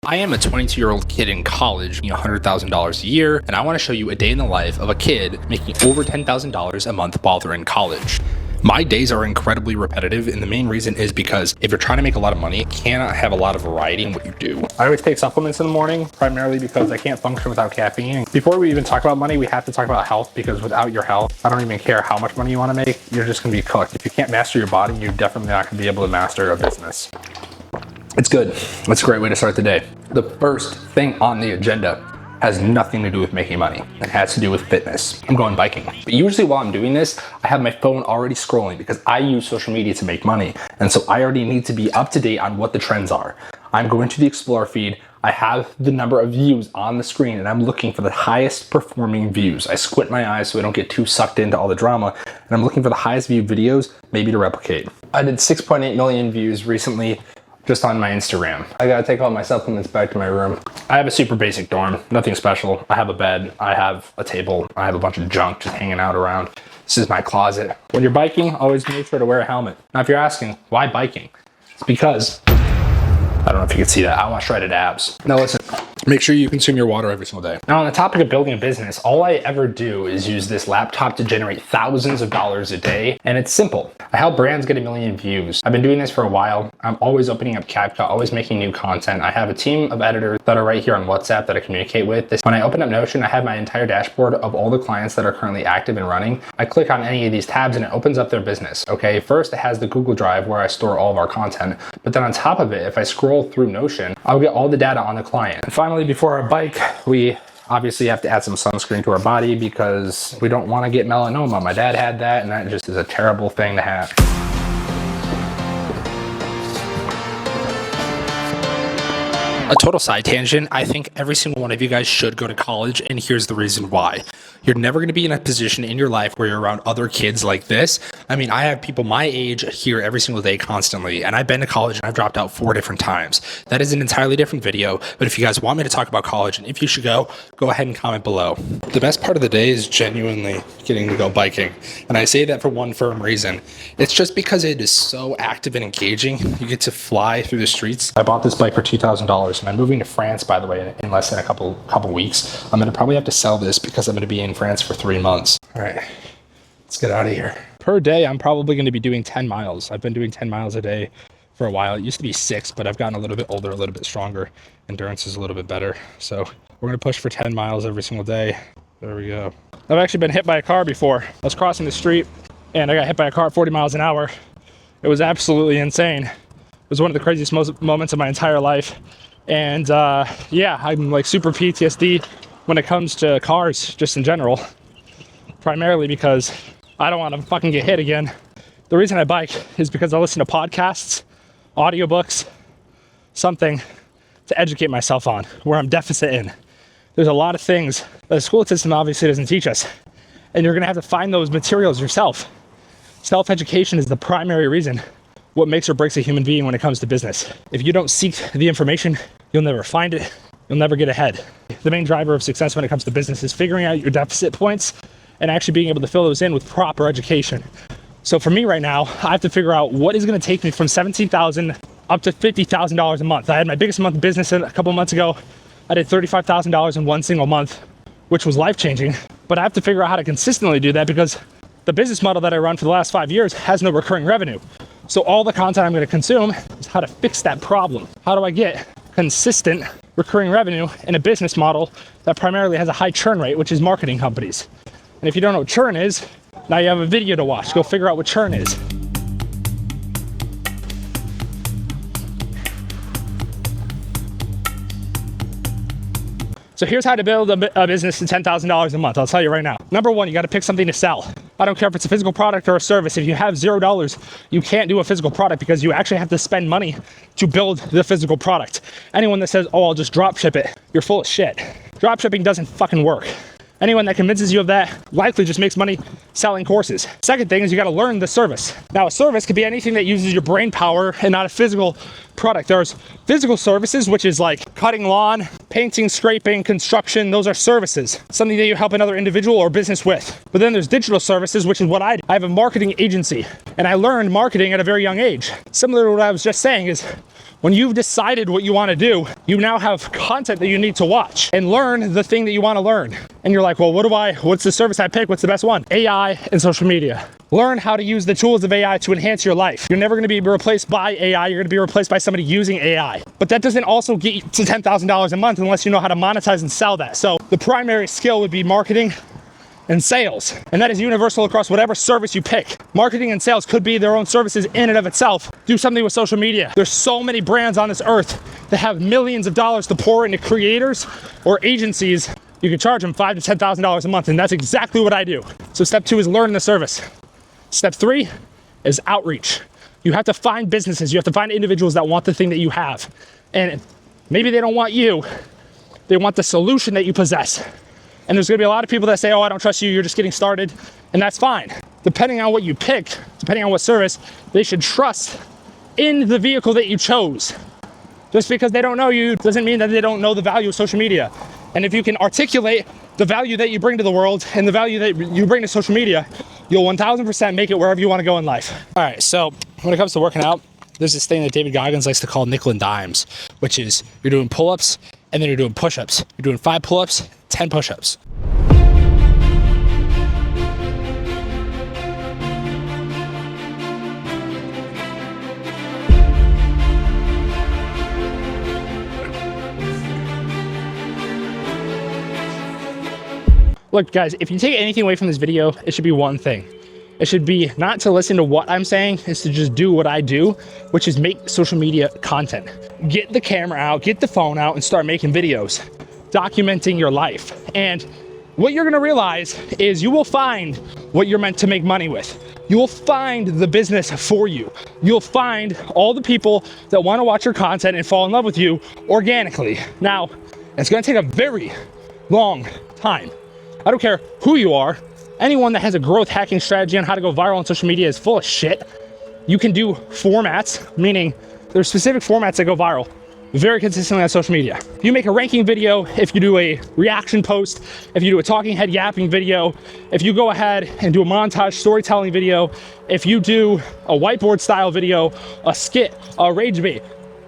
I am a 22-year-old kid in college, making $100,000 a year, and I want to show you a day in the life of a kid making over $10,000 a month while they're in college. My days are incredibly repetitive, and the main reason is because if you're trying to make a lot of money, you cannot have a lot of variety in what you do. I always take supplements in the morning, primarily because I can't function without caffeine. Before we even talk about money, we have to talk about health, because without your health, I don't even care how much money you want to make, you're just going to be cooked. If you can't master your body, you're definitely not going to be able to master a business. It's good. It's a great way to start the day. The first thing on the agenda has nothing to do with making money. It has to do with fitness. I'm going biking. But usually while I'm doing this, I have my phone already scrolling because I use social media to make money. And so I already need to be up to date on what the trends are. I'm going to the Explore feed. I have the number of views on the screen and I'm looking for the highest performing views. I squint my eyes so I don't get too sucked into all the drama. And I'm looking for the highest viewed videos, maybe to replicate. I did 6.8 million views recently, just on my Instagram. I gotta take all my supplements back to my room. I have a super basic dorm, nothing special. I have a bed, I have a table, I have a bunch of junk just hanging out around. This is my closet. When you're biking, always make sure to wear a helmet. Now, if you're asking, why biking? It's because, I don't know if you can see that, I want shredded abs. Now listen, make sure you consume your water every single day. Now on the topic of building a business, all I ever do is use this laptop to generate thousands of dollars a day, and it's simple. I help brands get 1 million views. I've been doing this for a while. I'm always opening up CapCut, always making new content. I have a team of editors that are right here on WhatsApp that I communicate with. When I open up Notion, I have my entire dashboard of all the clients that are currently active and running. I click on any of these tabs and it opens up their business, okay? First, it has the Google Drive where I store all of our content, but then on top of it, if I scroll through Notion, I'll get all the data on the client. And finally, before our bike, we obviously have to add some sunscreen to our body because we don't want to get melanoma. My dad had that, and that just is a terrible thing to have. A total side tangent, I think every single one of you guys should go to college, and here's the reason why. You're never going to be in a position in your life where you're around other kids like this. I mean, I have people my age here every single day constantly, and I've been to college and I've dropped out 4 different times. That is an entirely different video, but if you guys want me to talk about college and if you should go ahead and comment below. The best part of the day is genuinely getting to go biking, and I say that for one firm reason. It's just because it is so active and engaging. You get to fly through the streets. I bought this bike for $2,000. And I'm moving to France, by the way, in less than a couple weeks. I'm gonna probably have to sell this because I'm gonna be in France for 3 months. All right, let's get out of here. Per day, I'm probably gonna be doing 10 miles. I've been doing 10 miles a day for a while. It used to be 6, but I've gotten a little bit older, a little bit stronger. Endurance is a little bit better. So we're gonna push for 10 miles every single day. There we go. I've actually been hit by a car before. I was crossing the street and I got hit by a car at 40 miles an hour. It was absolutely insane. It was one of the craziest moments of my entire life. And yeah, I'm like super PTSD when it comes to cars, just in general, primarily because I don't want to fucking get hit again. The reason I bike is because I listen to podcasts, audiobooks, something to educate myself on where I'm deficit in. There's a lot of things that the school system obviously doesn't teach us, and you're gonna have to find those materials yourself. Self-education is the primary reason what makes or breaks a human being when it comes to business. If you don't seek the information, you'll never find it. You'll never get ahead. The main driver of success when it comes to business is figuring out your deficit points and actually being able to fill those in with proper education. So for me right now, I have to figure out what is gonna take me from $17,000 up to $50,000 a month. I had my biggest month of business a couple months ago. I did $35,000 in one single month, which was life-changing. But I have to figure out how to consistently do that because the business model that I run for the last 5 years has no recurring revenue. So all the content I'm gonna consume is how to fix that problem. How do I get consistent recurring revenue in a business model that primarily has a high churn rate, which is marketing companies? And if you don't know what churn is, now you have a video to watch. Go figure out what churn is. So here's how to build a business to $10,000 a month. I'll tell you right now. Number one, you got to pick something to sell. I don't care if it's a physical product or a service. If you have $0, you can't do a physical product because you actually have to spend money to build the physical product. Anyone that says, oh, I'll just drop ship it, you're full of shit. Drop shipping doesn't fucking work. Anyone that convinces you of that likely just makes money selling courses. Second thing is you got to learn the service. Now, a service could be anything that uses your brain power and not a physical product. There's physical services, which is like cutting lawn, painting, scraping, construction. Those are services, something that you help another individual or business with. But then there's digital services, which is what I do. I have a marketing agency, and I learned marketing at a very young age. Similar to what I was just saying is When you've decided what you want to do, you now have content that you need to watch and learn the thing that you want to learn. And you're like, well, what's the service I pick? What's the best one? AI and social media. Learn how to use the tools of AI to enhance your life. You're never going to be replaced by AI. You're going to be replaced by somebody using AI. But that doesn't also get you to $10,000 a month unless you know how to monetize and sell that. So the primary skill would be marketing and sales. And that is universal across whatever service you pick. Marketing and sales could be their own services in and of itself. Do something with social media. There's so many brands on this earth that have millions of dollars to pour into creators or agencies. You can charge them $5,000 to $10,000 a month, and that's exactly what I do. So step 2 is learn the service. Step 3 is outreach. You have to find businesses. You have to find individuals that want the thing that you have. And maybe they don't want you. They want the solution that you possess. And there's gonna be a lot of people that say, oh, I don't trust you, you're just getting started. And that's fine. Depending on what you pick, depending on what service, they should trust in the vehicle that you chose. Just because they don't know you doesn't mean that they don't know the value of social media. And if you can articulate the value that you bring to the world and the value that you bring to social media, you'll 1000% make it wherever you wanna go in life. All right, so when it comes to working out, there's this thing that David Goggins likes to call nickel and dimes, which is you're doing pull-ups and then you're doing push-ups. You're doing 5 pull-ups, 10 push-ups. Look, guys, if you take anything away from this video, it should be one thing. It should be not to listen to what I'm saying, it's to just do what I do, which is make social media content. Get the camera out, get the phone out, and start making videos, documenting your life. And what you're gonna realize is you will find what you're meant to make money with. You will find the business for you. You'll find all the people that wanna watch your content and fall in love with you organically. Now, it's gonna take a very long time. I don't care who you are. Anyone that has a growth hacking strategy on how to go viral on social media is full of shit. You can do formats, meaning there's specific formats that go viral very consistently on social media. If you make a ranking video, if you do a reaction post, if you do a talking head yapping video, if you go ahead and do a montage storytelling video, if you do a whiteboard style video, a skit, a rage bait,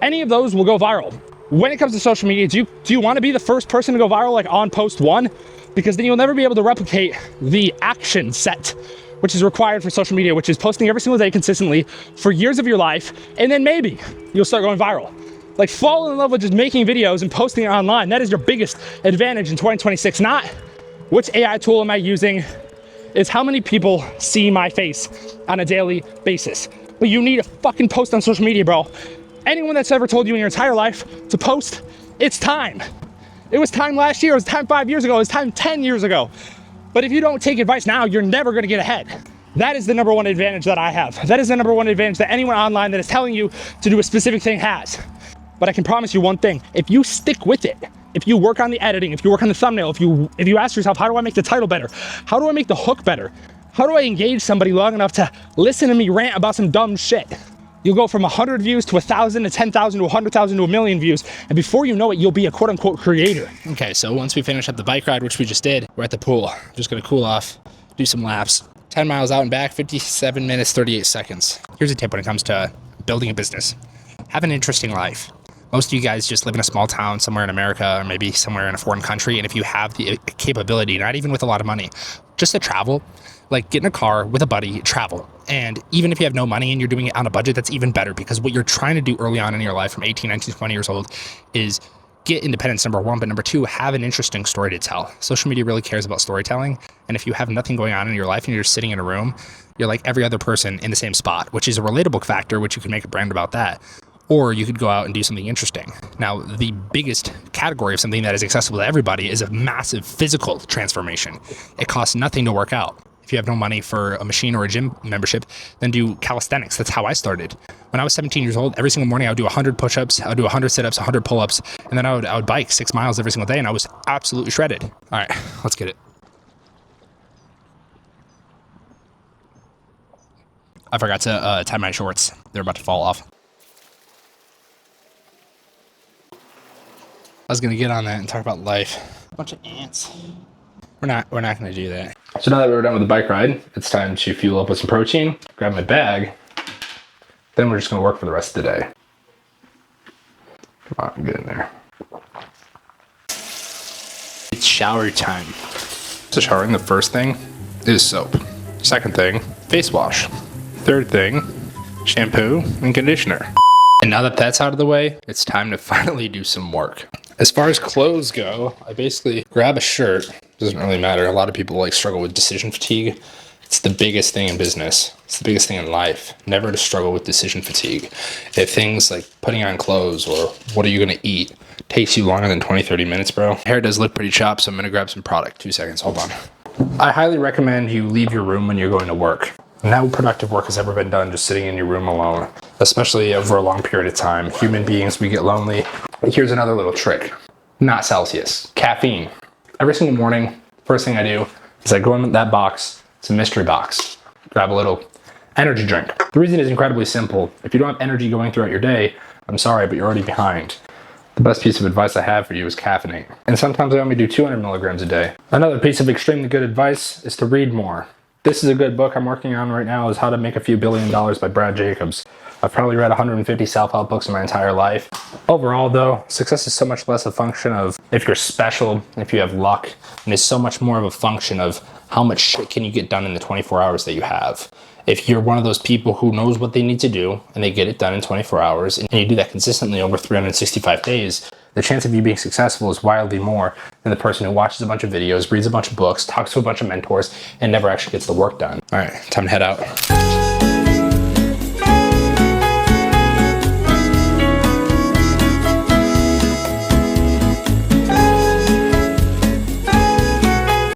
any of those will go viral. When it comes to social media, do you want to be the first person to go viral like on post 1? Because then you'll never be able to replicate the action set, which is required for social media, which is posting every single day consistently for years of your life, and then maybe you'll start going viral. Like, fall in love with just making videos and posting it online. That is your biggest advantage in 2026. Not which AI tool am I using, is how many people see my face on a daily basis. But you need to fucking post on social media, bro. Anyone that's ever told you in your entire life to post, it's time. It was time last year, it was time 5 years ago, it was time 10 years ago. But if you don't take advice now, you're never gonna get ahead. That is the number one advantage that I have. That is the number one advantage that anyone online that is telling you to do a specific thing has. But I can promise you one thing, if you stick with it, if you work on the editing, if you work on the thumbnail, if you ask yourself, how do I make the title better? How do I make the hook better? How do I engage somebody long enough to listen to me rant about some dumb shit? You'll go from 100 views to 1,000 to 10,000 to 100,000 to a million views. And before you know it, you'll be a quote unquote creator. Okay, so once we finish up the bike ride, which we just did, we're at the pool. Just gonna cool off, do some laps. 10 miles out and back, 57 minutes, 38 seconds. Here's a tip when it comes to building a business. Have an interesting life. Most of you guys just live in a small town somewhere in America or maybe somewhere in a foreign country. And if you have the capability, not even with a lot of money, just to travel, like get in a car with a buddy, travel. And even if you have no money and you're doing it on a budget, that's even better, because what you're trying to do early on in your life from 18, 19, 20 years old is get independence, number one, but number two, have an interesting story to tell. Social media really cares about storytelling. And if you have nothing going on in your life and you're just sitting in a room, you're like every other person in the same spot, which is a relatable factor, which you can make a brand about that. Or you could go out and do something interesting. Now, the biggest category of something that is accessible to everybody is a massive physical transformation. It costs nothing to work out. If you have no money for a machine or a gym membership, then do calisthenics. That's how I started. When I was 17 years old, every single morning I would do 100 push-ups, I would do 100 sit-ups, 100 pull-ups, and then I would bike 6 miles every single day, and I was absolutely shredded. All right, let's get it. I forgot to tie my shorts. They're about to fall off. I was gonna get on that and talk about life. A bunch of ants. We're not gonna do that. So now that we're done with the bike ride, it's time to fuel up with some protein, grab my bag, then we're just gonna work for the rest of the day. Come on, get in there. It's shower time. So showering, the first thing is soap. Second thing, face wash. Third thing, shampoo and conditioner. And now that that's out of the way, it's time to finally do some work. As far as clothes go, I basically grab a shirt. Doesn't really matter. A lot of people struggle with decision fatigue. It's the biggest thing in business. It's the biggest thing in life. Never to struggle with decision fatigue. If things like putting on clothes or what are you going to eat takes you longer than 20-30 minutes, bro. Hair does look pretty chopped, so I'm going to grab some product. 2 seconds, hold on. I highly recommend you leave your room when you're going to work. No productive work has ever been done just sitting in your room alone, especially over a long period of time. Human beings, we get lonely. Here's another little trick. Not Celsius. Caffeine. Every single morning, first thing I do is I go in that box. It's a mystery box. Grab a little energy drink. The reason is incredibly simple. If you don't have energy going throughout your day, I'm sorry, but you're already behind. The best piece of advice I have for you is caffeinate. And sometimes I only do 200 milligrams a day. Another piece of extremely good advice is to read more. This is a good book I'm working on right now, is How to Make a Few $1 Billion by Brad Jacobs. I've probably read 150 self-help books in my entire life. Overall though, success is so much less a function of if you're special, if you have luck, and it's so much more of a function of how much shit can you get done in the 24 hours that you have. If you're one of those people who knows what they need to do and they get it done in 24 hours and you do that consistently over 365 days, the chance of you being successful is wildly more than the person who watches a bunch of videos, reads a bunch of books, talks to a bunch of mentors, and never actually gets the work done. All right, time to head out.